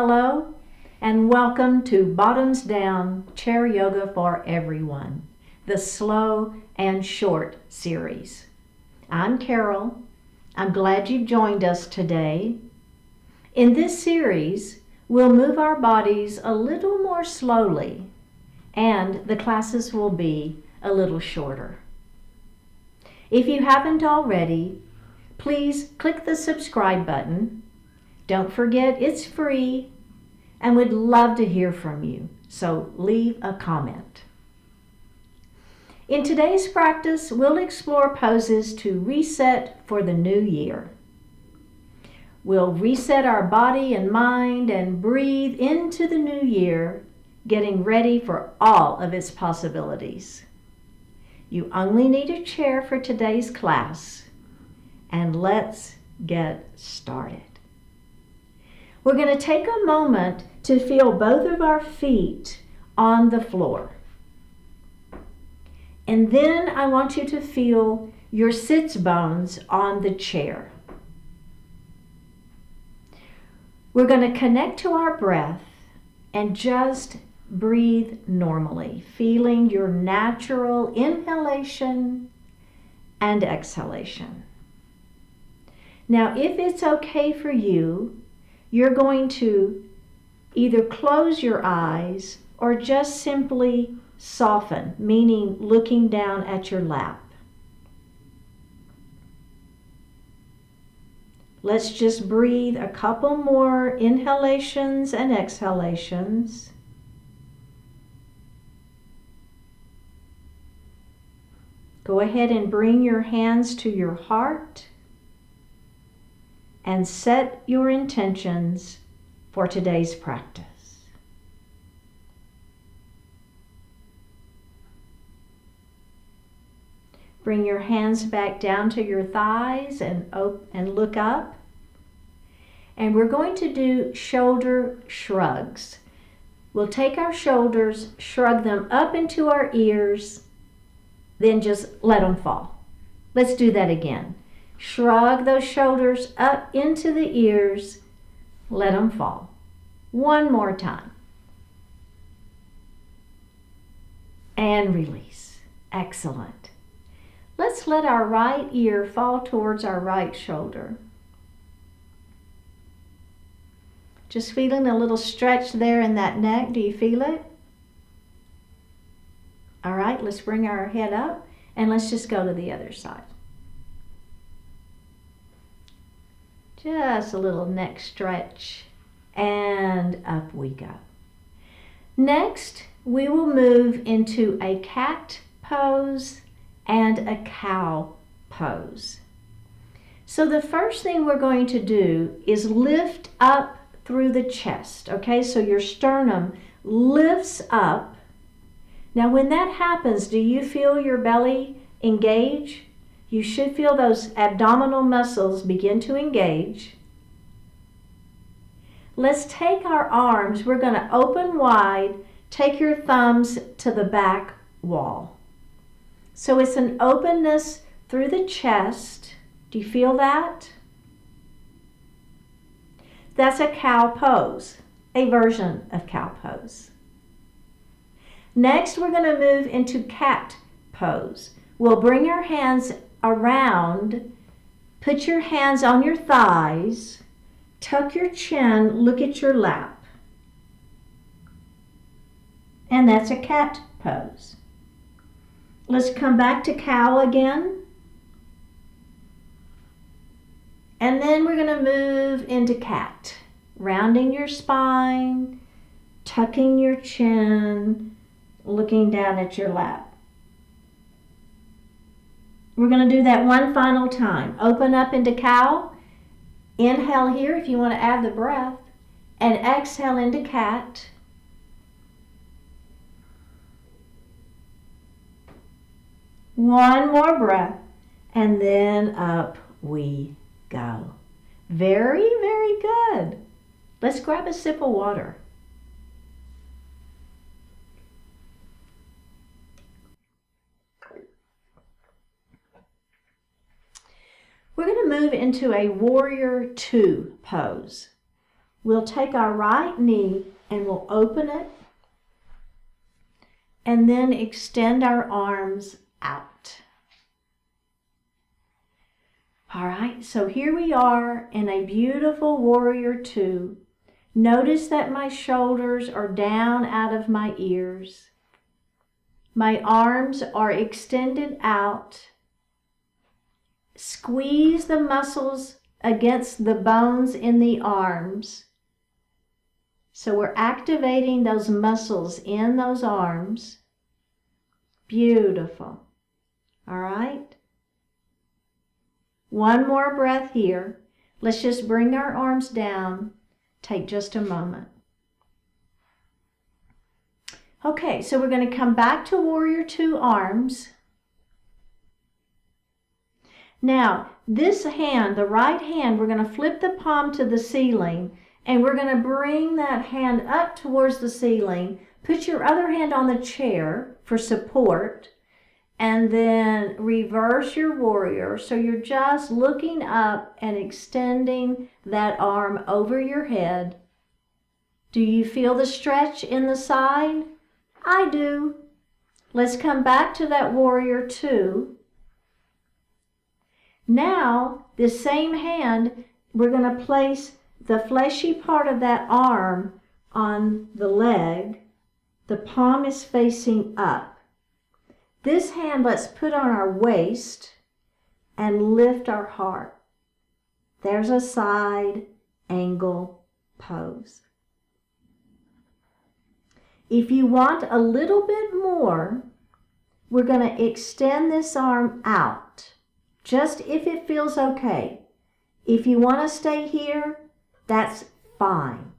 Hello and welcome to Bottoms Down Chair Yoga for Everyone, the slow and short series. I'm Carol. I'm glad you've joined us today. In this series, we'll move our bodies a little more slowly and the classes will be a little shorter. If you haven't already, please click the subscribe button. Don't forget it's free and we'd love to hear from you, so leave a comment. In today's practice, we'll explore poses to reset for the new year. We'll reset our body and mind and breathe into the new year, getting ready for all of its possibilities. You only need a chair for today's class, and let's get started. We're going to take a moment to feel both of our feet on the floor. And then I want you to feel your sits bones on the chair. We're going to connect to our breath and just breathe normally, feeling your natural inhalation and exhalation. Now, if it's okay for you, you're going to either close your eyes or just simply soften, meaning looking down at your lap. Let's just breathe a couple more inhalations and exhalations. Go ahead and bring your hands to your heart and set your intentions for today's practice. Bring your hands back down to your thighs and look up. And we're going to do shoulder shrugs. We'll take our shoulders, shrug them up into our ears, then just let them fall. Let's do that again. Shrug those shoulders up into the ears, let them fall. One more time. And release. Excellent. Let's let our right ear fall towards our right shoulder. Just feeling a little stretch there in that neck. Do you feel it? All right, let's bring our head up and let's just go to the other side. Just a little neck stretch, and up we go. Next, we will move into a cat pose and a cow pose. So the first thing we're going to do is lift up through the chest, okay? So your sternum lifts up. Now when that happens, do you feel your belly engage? You should feel those abdominal muscles begin to engage. Let's take our arms, we're going to open wide, take your thumbs to the back wall. So it's an openness through the chest. Do you feel that? That's a cow pose, a version of cow pose. Next, we're going to move into cat pose. We'll bring our hands around, put your hands on your thighs, tuck your chin, look at your lap. And that's a cat pose. Let's come back to cow again. And then we're going to move into cat, rounding your spine, tucking your chin, looking down at your lap. We're going to do that one final time. Open up into cow. Inhale here if you want to add the breath. And exhale into cat. One more breath. And then up we go. Very, very good. Let's grab a sip of water. We're going to move into a warrior two pose. we'll take our right knee and we'll open it and then extend our arms out. All right, so here we are in a beautiful warrior two. Notice that my shoulders are down out of my ears. My arms are extended out. Squeeze the muscles against the bones in the arms. So we're activating those muscles in those arms. Beautiful. All right. One more breath here. Let's just bring our arms down. Take just a moment. Okay, so we're going to come back to warrior two arms. Now, this hand, the right hand, we're going to flip the palm to the ceiling, and we're going to bring that hand up towards the ceiling. Put your other hand on the chair for support, and then reverse your warrior. So you're just looking up and extending that arm over your head. Do you feel the stretch in the side? I do. Let's come back to that warrior two. Now, this same hand, we're going to place the fleshy part of that arm on the leg. The palm is facing up. This hand, let's put on our waist and lift our heart. There's a side angle pose. If you want a little bit more, we're going to extend this arm out, just if it feels okay. If you want to stay here, that's fine.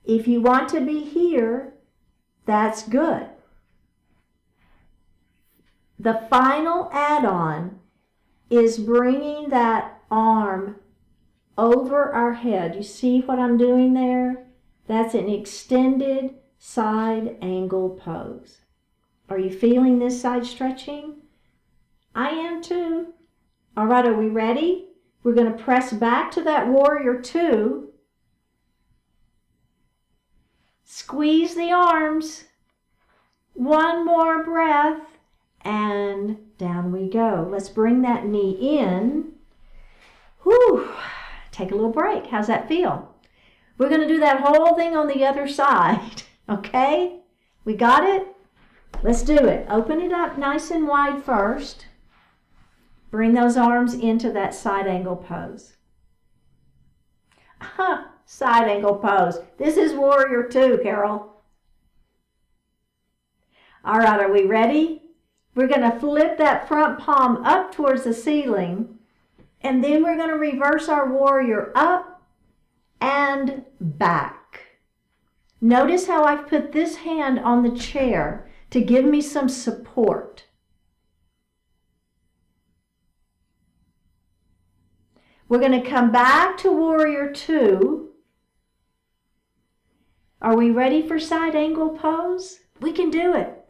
If you want to be here, that's good. The final add-on is bringing that arm over our head. You see what I'm doing there? That's an extended side angle pose. Are you feeling this side stretching? I am too. All right, are we ready? We're going to press back to that warrior two. Squeeze the arms. One more breath. And down we go. Let's bring that knee in. Whew. Take a little break. How's that feel? We're going to do that whole thing on the other side. Okay? We got it? Let's do it. Open it up nice and wide first. Bring those arms into that side angle pose. Side angle pose. This is warrior two, Carol. All right, are we ready? We're going to flip that front palm up towards the ceiling, and then we're going to reverse our warrior up and back. Notice how I've put this hand on the chair to give me some support. We're going to come back to warrior two. Are we ready for side angle pose? We can do it.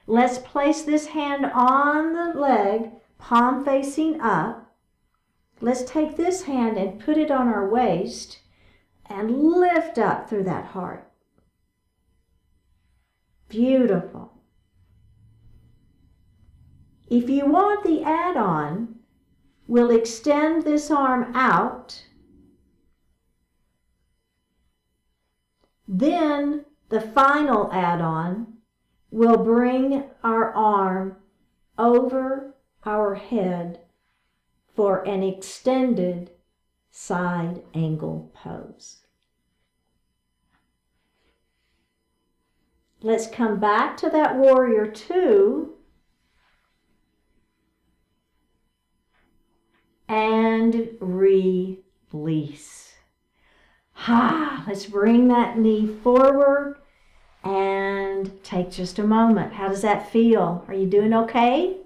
Let's place this hand on the leg, palm facing up. Let's take this hand and put it on our waist and lift up through that heart. Beautiful. If you want the add-on, we'll extend this arm out. Then the final add-on will bring our arm over our head for an extended side angle pose. Let's come back to that warrior two and release. Let's bring that knee forward and take just a moment. How does that feel? Are you doing okay?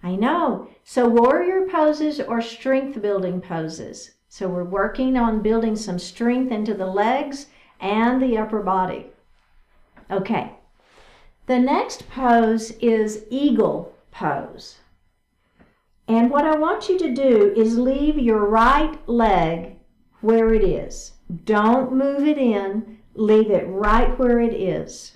I know. So warrior poses are strength building poses. So we're working on building some strength into the legs and the upper body. Okay. The next pose is eagle pose. And what I want you to do is leave your right leg where it is. Don't move it in. Leave it right where it is.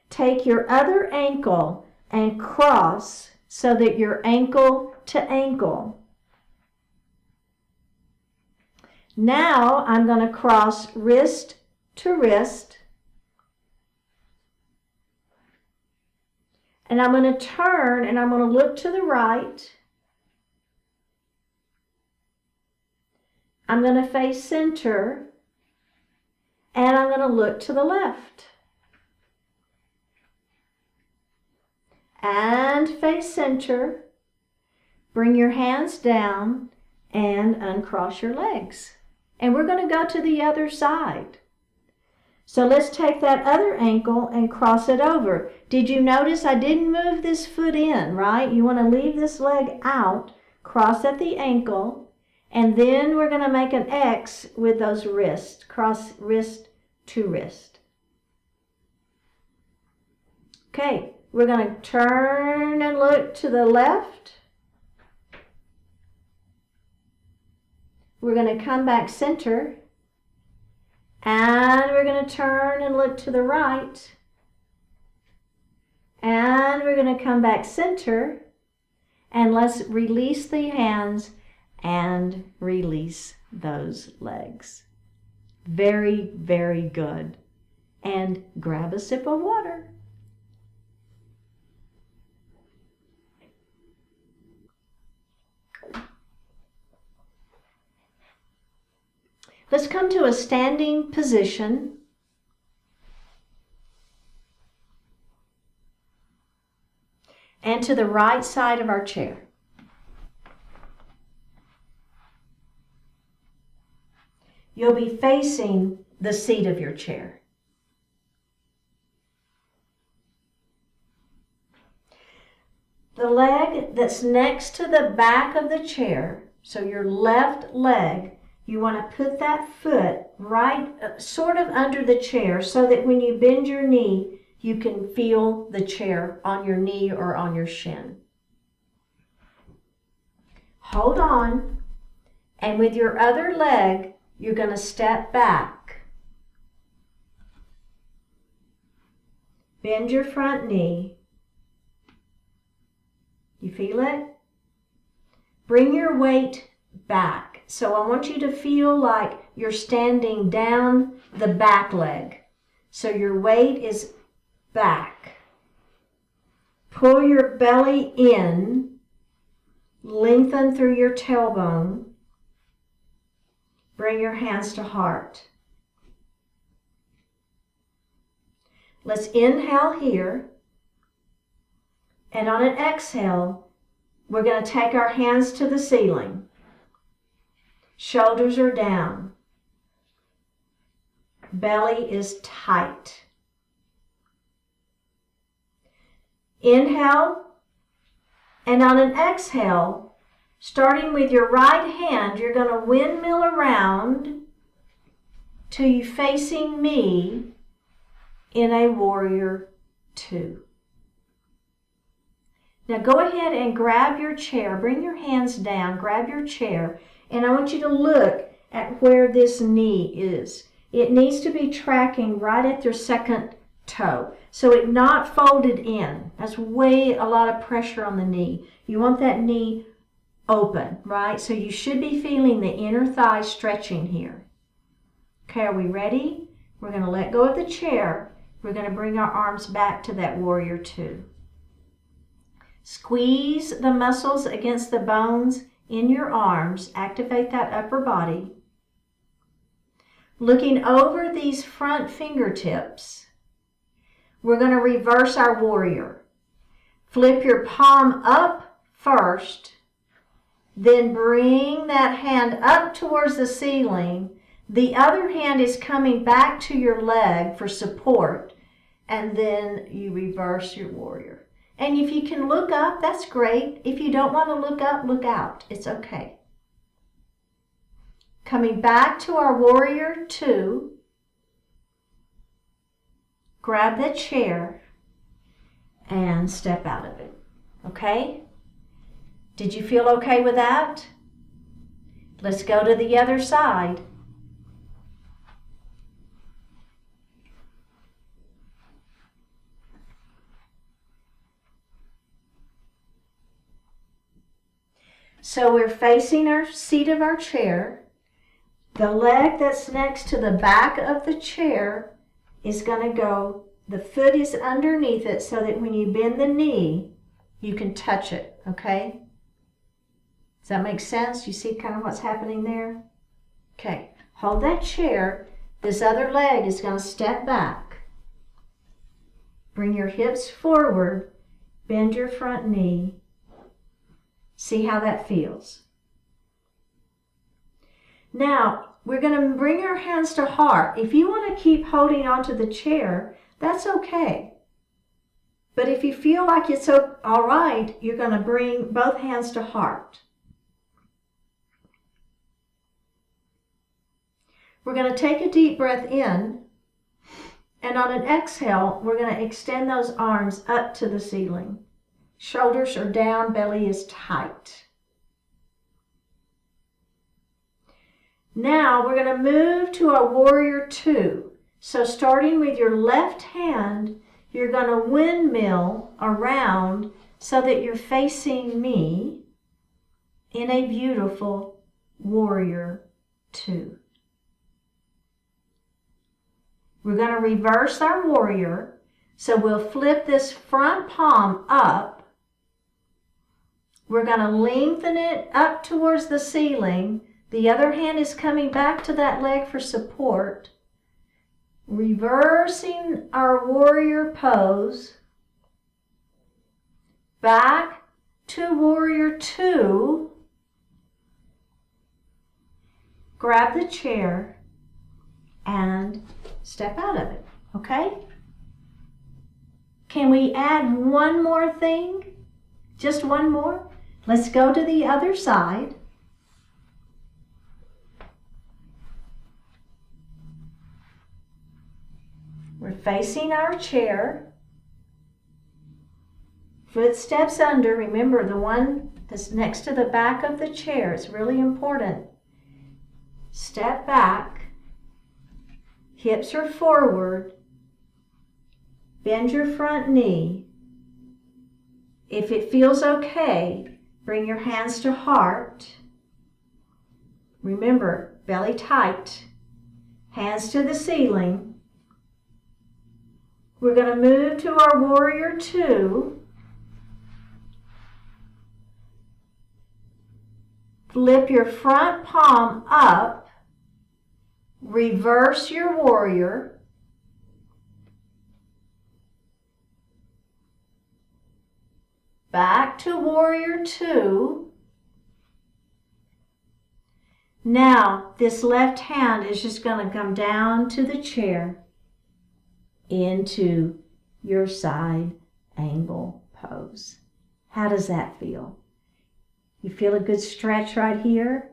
Take your other ankle and cross so that you're ankle to ankle. Now I'm going to cross wrist to wrist. And I'm going to turn and I'm going to look to the right. I'm going to face center. And I'm going to look to the left. And face center. Bring your hands down and uncross your legs. And we're going to go to the other side. So let's take that other ankle and cross it over. Did you notice I didn't move this foot in, right? You want to leave this leg out, cross at the ankle, and then we're going to make an X with those wrists. Cross wrist to wrist. Okay, we're going to turn and look to the left. We're going to come back center. And we're going to turn and look to the right. And we're going to come back center. And let's release the hands and release those legs. Very, very good. And grab a sip of water. Let's come to a standing position. And to the right side of our chair. You'll be facing the seat of your chair. The leg that's next to the back of the chair, so your left leg, you want to put that foot right sort of under the chair so that when you bend your knee, you can feel the chair on your knee or on your shin. Hold on, and with your other leg, you're going to step back. Bend your front knee. You feel it? Bring your weight back. So I want you to feel like you're standing down the back leg. So your weight is back. Pull your belly in. Lengthen through your tailbone. Bring your hands to heart. Let's inhale here. And on an exhale, we're going to take our hands to the ceiling. Shoulders are down. Belly is tight. Inhale, and on an exhale, starting with your right hand, you're going to windmill around till you're facing me in a warrior two. Now go ahead and grab your chair. Bring your hands down, grab your chair, and I want you to look at where this knee is. It needs to be tracking right at your second toe. So it's not folded in. That's way a lot of pressure on the knee. You want that knee open, right? So you should be feeling the inner thigh stretching here. Okay, are we ready? We're going to let go of the chair. We're going to bring our arms back to that warrior two. Squeeze the muscles against the bones in your arms. Activate that upper body. Looking over these front fingertips, we're going to reverse our warrior. Flip your palm up first, then bring that hand up towards the ceiling. The other hand is coming back to your leg for support, and then you reverse your warrior. And if you can look up, that's great. If you don't want to look up, look out. It's okay. Coming back to our warrior two, grab the chair and step out of it. Okay? Did you feel okay with that? Let's go to the other side. So we're facing our seat of our chair. The leg that's next to the back of the chair is going to go, the foot is underneath it so that when you bend the knee, you can touch it, okay? Does that make sense? You see kind of what's happening there? Okay, hold that chair. This other leg is going to step back. Bring your hips forward, bend your front knee. See how that feels. Now, we're going to bring our hands to heart. If you want to keep holding onto the chair, that's okay. But if you feel like it's all right, you're going to bring both hands to heart. We're going to take a deep breath in, and on an exhale, we're going to extend those arms up to the ceiling. Shoulders are down, belly is tight. Now we're going to move to our warrior two. So starting with your left hand, you're going to windmill around so that you're facing me in a beautiful warrior two. We're going to reverse our warrior. So we'll flip this front palm up. We're going to lengthen it up towards the ceiling. The other hand is coming back to that leg for support. Reversing our warrior pose. Back to warrior two. Grab the chair and step out of it, okay? Can we add one more thing? Just one more? Let's go to the other side. We're facing our chair. Footsteps under. Remember, the one that's next to the back of the chair. It's really important. Step back. Hips are forward. Bend your front knee. If it feels okay, bring your hands to heart. Remember, belly tight. Hands to the ceiling. We're going to move to our warrior two. Flip your front palm up. Reverse your warrior. Back to warrior two. Now, this left hand is just going to come down to the chair into your side angle pose. How does that feel? You feel a good stretch right here?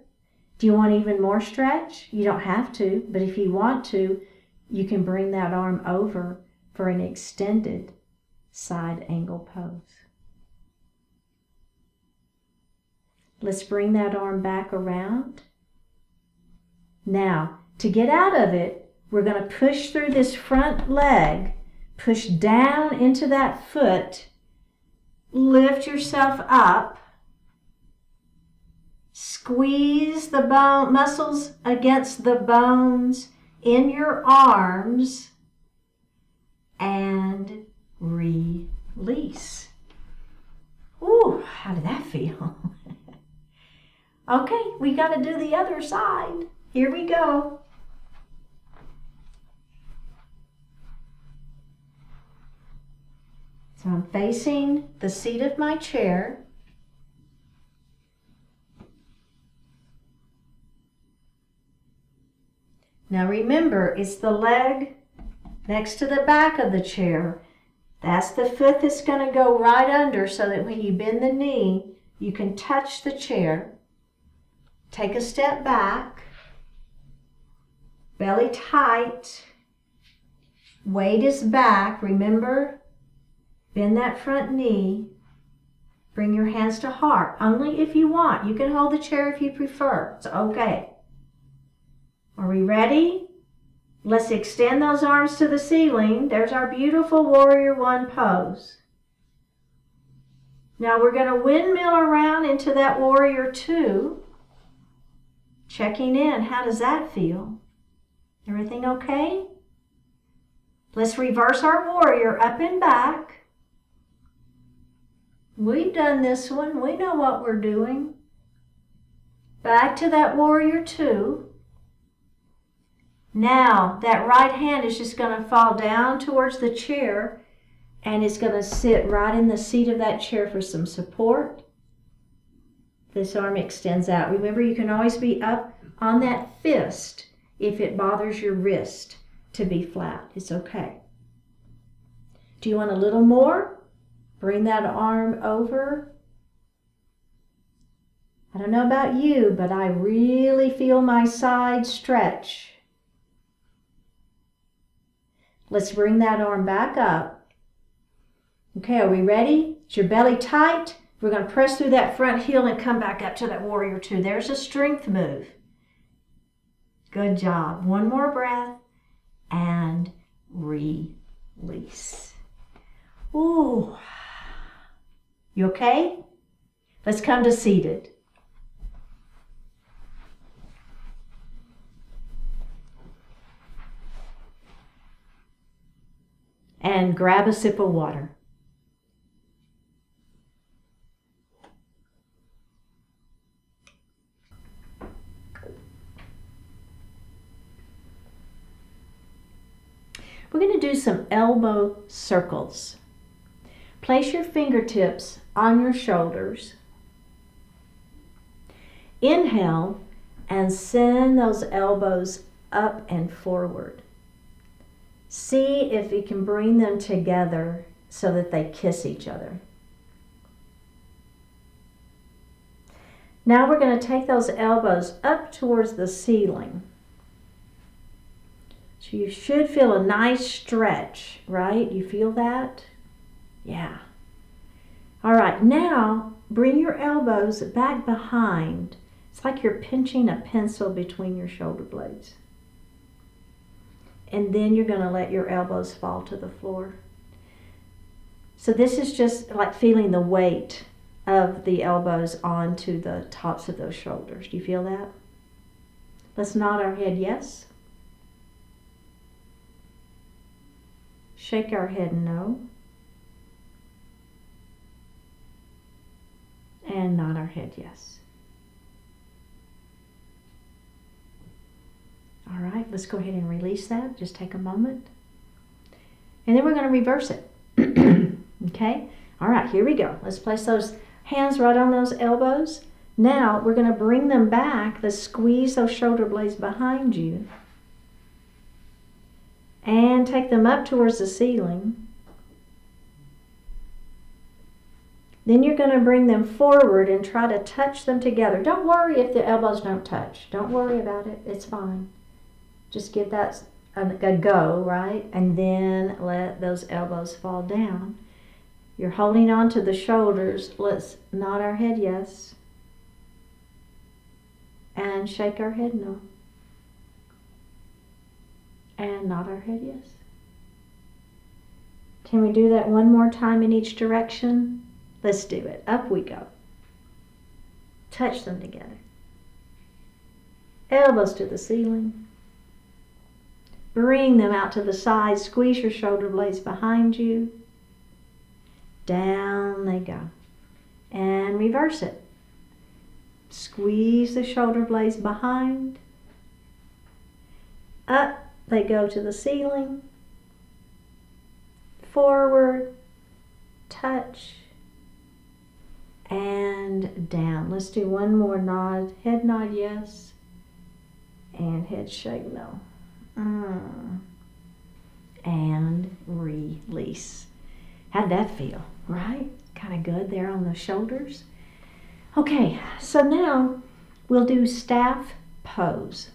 Do you want even more stretch? You don't have to, but if you want to, you can bring that arm over for an extended side angle pose. Let's bring that arm back around. Now, to get out of it, we're going to push through this front leg, push down into that foot, lift yourself up, squeeze the muscles against the bones in your arms, and release. Ooh, how did that feel? Okay, we got to do the other side. Here we go. So I'm facing the seat of my chair. Now remember, it's the leg next to the back of the chair. That's the foot that's going to go right under so that when you bend the knee, you can touch the chair. Take a step back. Belly tight. Weight is back. Remember, bend that front knee. Bring your hands to heart. Only if you want. You can hold the chair if you prefer. It's okay. Are we ready? Let's extend those arms to the ceiling. There's our beautiful warrior one pose. Now we're going to windmill around into that warrior two. Checking in. How does that feel? Everything okay? Let's reverse our warrior up and back. We've done this one. We know what we're doing. Back to that warrior two. Now that right hand is just going to fall down towards the chair and it's going to sit right in the seat of that chair for some support. This arm extends out. Remember, you can always be up on that fist if it bothers your wrist to be flat. It's okay. Do you want a little more? Bring that arm over. I don't know about you, but I really feel my side stretch. Let's bring that arm back up. Okay, are we ready? Is your belly tight? We're going to press through that front heel and come back up to that warrior two. There's a strength move. Good job. One more breath and release. Ooh. You okay? Let's come to seated. And grab a sip of water. We're going to do some elbow circles. Place your fingertips on your shoulders. Inhale and send those elbows up and forward. See if you can bring them together so that they kiss each other. Now we're going to take those elbows up towards the ceiling. So you should feel a nice stretch, right? You feel that? Yeah. All right, now bring your elbows back behind. It's like you're pinching a pencil between your shoulder blades. And then you're going to let your elbows fall to the floor. So this is just like feeling the weight of the elbows onto the tops of those shoulders. Do you feel that? Let's nod our head yes. Shake our head no. And nod our head yes. All right, let's go ahead and release that. Just take a moment. And then we're going to reverse it. Okay? All right, here we go. Let's place those hands right on those elbows. Now we're going to bring them back. Let's squeeze those shoulder blades behind you. And take them up towards the ceiling. Then you're going to bring them forward and try to touch them together. Don't worry if the elbows don't touch. Don't worry about it. It's fine. Just give that a go, right? And then let those elbows fall down. You're holding on to the shoulders. Let's nod our head yes. And shake our head no. And nod our head yes. Can we do that one more time in each direction? Let's do it. Up we go. Touch them together. Elbows to the ceiling. Bring them out to the side. Squeeze your shoulder blades behind you. Down they go. And reverse it. Squeeze the shoulder blades behind. Up they go to the ceiling. Forward. Touch. And down. Let's do one more nod. Head nod yes. And head shake no. And release. How'd that feel, right? Kind of good there on the shoulders. Okay, so now we'll do staff pose.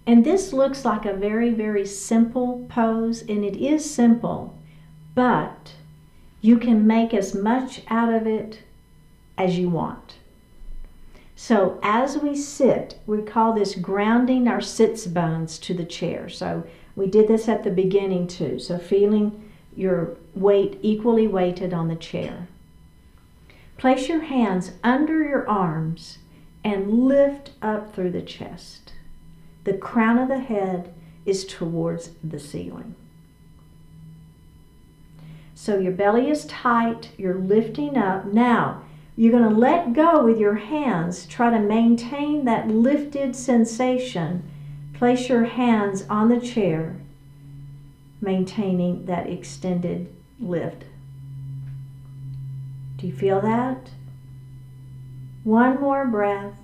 And this looks like a very, very simple pose, and it is simple, but you can make as much out of it as you want. So as we sit, we call this grounding our sits bones to the chair. So we did this at the beginning too. So feeling your weight equally weighted on the chair. Place your hands under your arms and lift up through the chest. The crown of the head is towards the ceiling. So your belly is tight, you're lifting up. Now, you're going to let go with your hands. Try to maintain that lifted sensation. Place your hands on the chair, maintaining that extended lift. Do you feel that? One more breath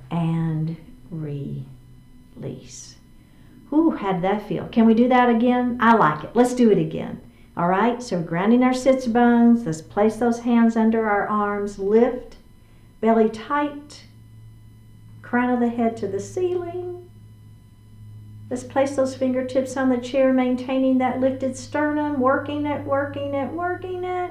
and release. Ooh, how did that feel? Can we do that again? I like it. Let's do it again. All right, so grounding our sits bones. Let's place those hands under our arms. Lift, belly tight, crown of the head to the ceiling. Let's place those fingertips on the chair, maintaining that lifted sternum, working it,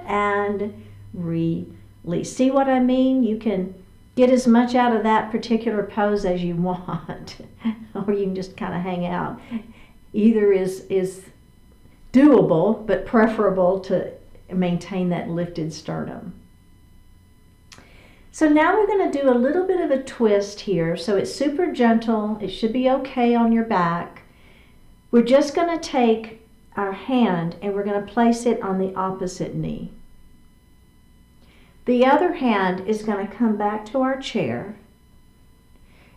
and release. See what I mean? You can get as much out of that particular pose as you want, or you can just kind of hang out. Either is doable, but preferable to maintain that lifted sternum. So now we're going to do a little bit of a twist here. So it's super gentle. It should be okay on your back. We're just going to take our hand and we're going to place it on the opposite knee. The other hand is going to come back to our chair,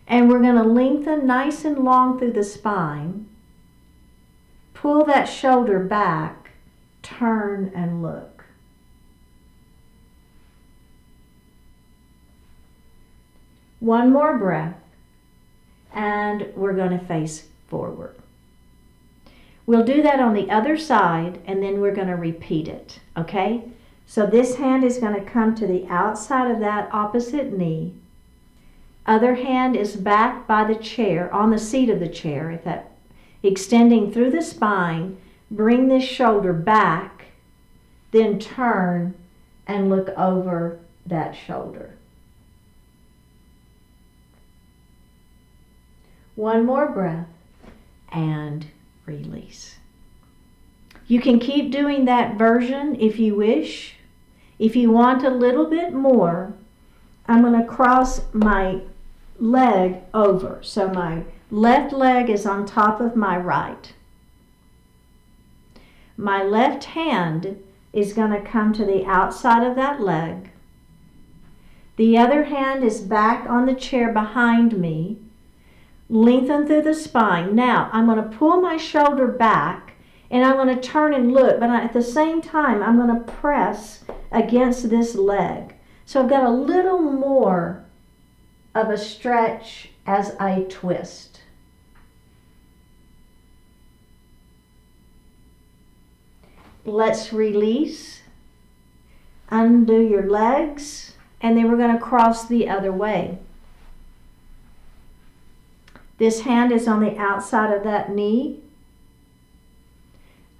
and we're going to lengthen nice and long through the spine. Pull that shoulder back, turn and look. One more breath, and we're going to face forward. We'll do that on the other side, and then we're going to repeat it, okay? So this hand is going to come to the outside of that opposite knee. Other hand is back by the chair, on the seat of the chair, if that, extending through the spine. Bring this shoulder back, then turn and look over that shoulder. One more breath and release. You can keep doing that version if you wish. If you want a little bit more, I'm going to cross my leg over. So my left leg is on top of my right. My left hand is going to come to the outside of that leg. The other hand is back on the chair behind me. Lengthen through the spine. Now I'm going to pull my shoulder back and I'm going to turn and look, but at the same time I'm going to press against this leg. So I've got a little more of a stretch as I twist. Let's release, undo your legs, and then we're going to cross the other way. This hand is on the outside of that knee.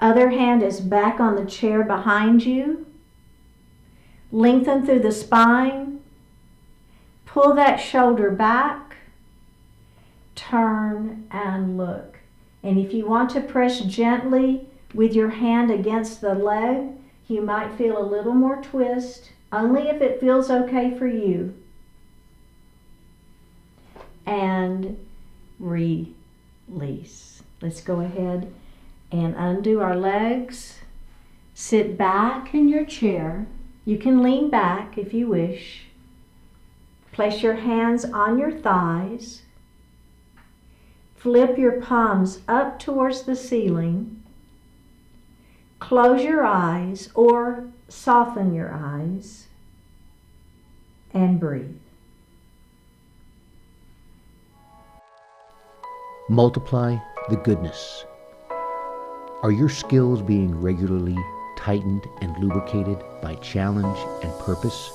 Other hand is back on the chair behind you. Lengthen through the spine. Pull that shoulder back. Turn and look. And if you want to press gently with your hand against the leg, you might feel a little more twist, only if it feels okay for you. And release. Let's go ahead and undo our legs. Sit back in your chair. You can lean back if you wish. Place your hands on your thighs. Flip your palms up towards the ceiling. Close your eyes or soften your eyes and breathe. Multiply the goodness. Are your skills being regularly tightened and lubricated by challenge and purpose?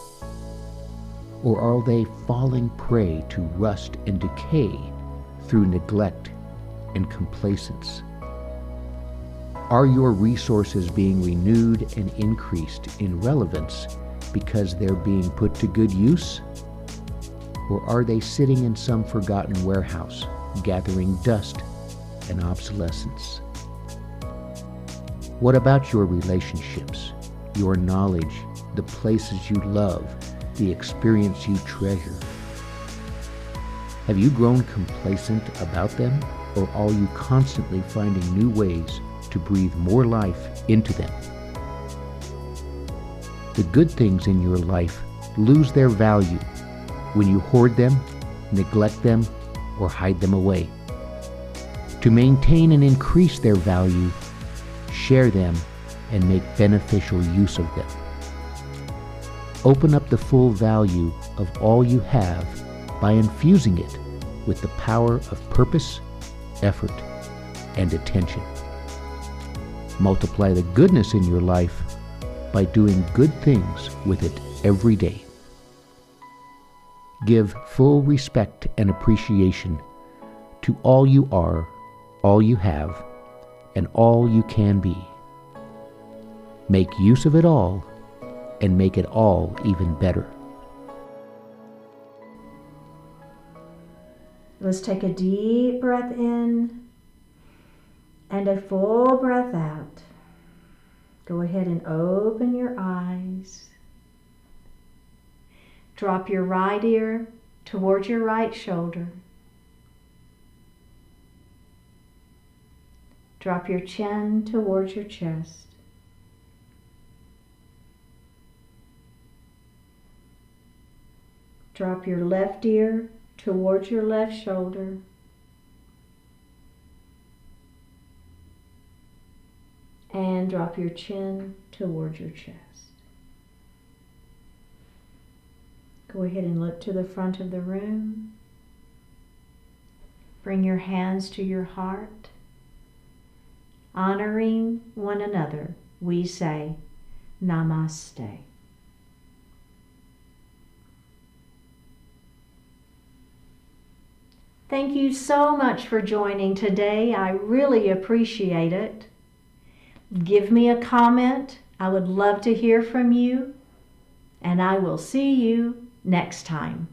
Or are they falling prey to rust and decay through neglect and complacence? Are your resources being renewed and increased in relevance because they're being put to good use? Or are they sitting in some forgotten warehouse, gathering dust and obsolescence? What about your relationships, your knowledge, the places you love, the experience you treasure? Have you grown complacent about them, or are you constantly finding new ways to breathe more life into them? The good things in your life lose their value when you hoard them, neglect them, or hide them away. To maintain and increase their value, share them and make beneficial use of them. Open up the full value of all you have by infusing it with the power of purpose, effort, and attention. Multiply the goodness in your life by doing good things with it every day. Give full respect and appreciation to all you are, all you have, and all you can be. Make use of it all and make it all even better. Let's take a deep breath in and a full breath out. Go ahead and open your eyes. Drop your right ear towards your right shoulder. Drop your chin towards your chest. Drop your left ear towards your left shoulder. And drop your chin towards your chest. Go ahead and look to the front of the room. Bring your hands to your heart. Honoring one another, we say, Namaste. Thank you so much for joining today. I really appreciate it. Give me a comment. I would love to hear from you. And I will see you next time.